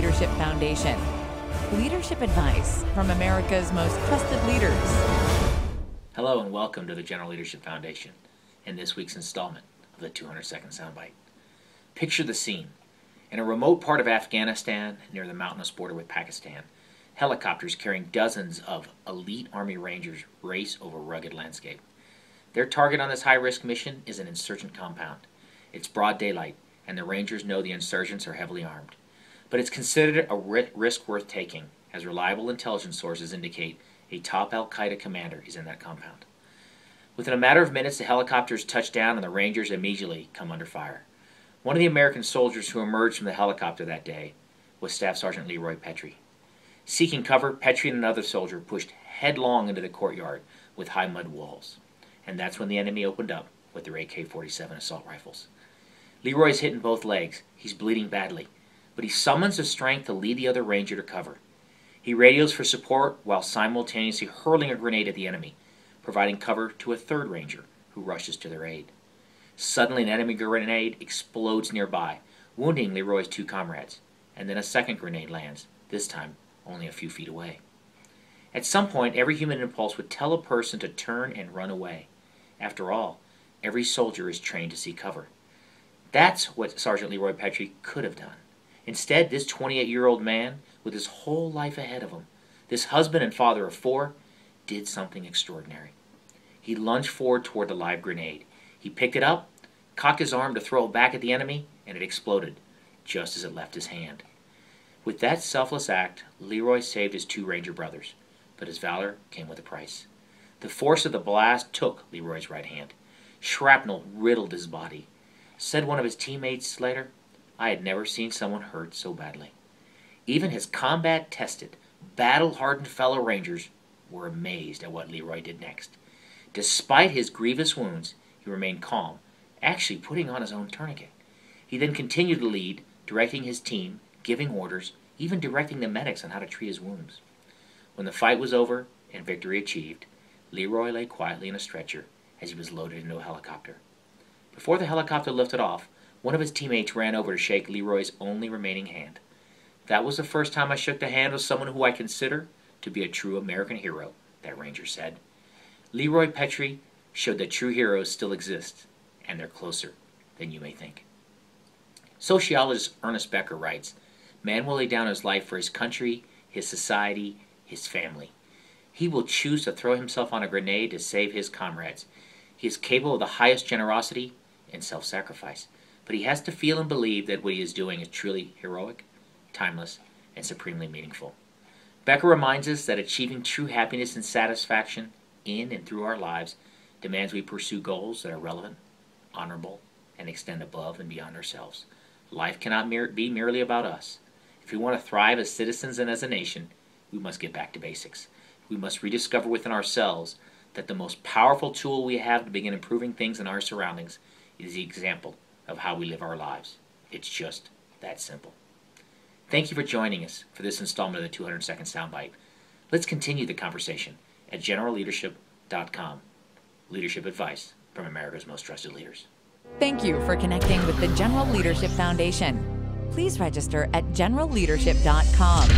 Leadership Foundation. Leadership advice from America's most trusted leaders. Hello and welcome to the General Leadership Foundation and this week's installment of the 200-second soundbite. Picture the scene. In a remote part of Afghanistan, near the mountainous border with Pakistan, helicopters carrying dozens of elite Army Rangers race over a rugged landscape. Their target on this high-risk mission is an insurgent compound. It's broad daylight, and the Rangers know the insurgents are heavily armed. But it's considered a risk worth taking, as reliable intelligence sources indicate a top al-Qaeda commander is in that compound. Within a matter of minutes, the helicopters touch down and the Rangers immediately come under fire. One of the American soldiers who emerged from the helicopter that day was Staff Sergeant Leroy Petrie. Seeking cover, Petrie and another soldier pushed headlong into the courtyard with high mud walls. And that's when the enemy opened up with their AK-47 assault rifles. Leroy's hit in both legs. He's bleeding badly, but he summons the strength to lead the other Ranger to cover. He radios for support while simultaneously hurling a grenade at the enemy, providing cover to a third Ranger who rushes to their aid. Suddenly, an enemy grenade explodes nearby, wounding Leroy's two comrades, and then a second grenade lands, this time only a few feet away. At some point, every human impulse would tell a person to turn and run away. After all, every soldier is trained to seek cover. That's what Sergeant Leroy Petrie could have done. Instead, this 28-year-old man, with his whole life ahead of him, this husband and father of four, did something extraordinary. He lunged forward toward the live grenade. He picked it up, cocked his arm to throw it back at the enemy, and it exploded, just as it left his hand. With that selfless act, Leroy saved his two Ranger brothers, but his valor came with a price. The force of the blast took Leroy's right hand. Shrapnel riddled his body. Said one of his teammates later, "I had never seen someone hurt so badly." Even his combat-tested, battle-hardened fellow Rangers were amazed at what Leroy did next. Despite his grievous wounds, he remained calm, actually putting on his own tourniquet. He then continued to lead, directing his team, giving orders, even directing the medics on how to treat his wounds. When the fight was over and victory achieved, Leroy lay quietly in a stretcher as he was loaded into a helicopter. Before the helicopter lifted off, one of his teammates ran over to shake Leroy's only remaining hand. "That was the first time I shook the hand of someone who I consider to be a true American hero," that Ranger said. Leroy Petrie showed that true heroes still exist, and they're closer than you may think. Sociologist Ernest Becker writes, "Man will lay down his life for his country, his society, his family. He will choose to throw himself on a grenade to save his comrades. He is capable of the highest generosity and self-sacrifice, but he has to feel and believe that what he is doing is truly heroic, timeless, and supremely meaningful." Becker reminds us that achieving true happiness and satisfaction in and through our lives demands we pursue goals that are relevant, honorable, and extend above and beyond ourselves. Life cannot be merely about us. If we want to thrive as citizens and as a nation, we must get back to basics. We must rediscover within ourselves that the most powerful tool we have to begin improving things in our surroundings is the example of how we live our lives. It's just that simple. Thank you for joining us for this installment of the 200-second soundbite. Let's continue the conversation at generalleadership.com. Leadership advice from America's most trusted leaders. Thank you for connecting with the General Leadership Foundation. Please register at generalleadership.com.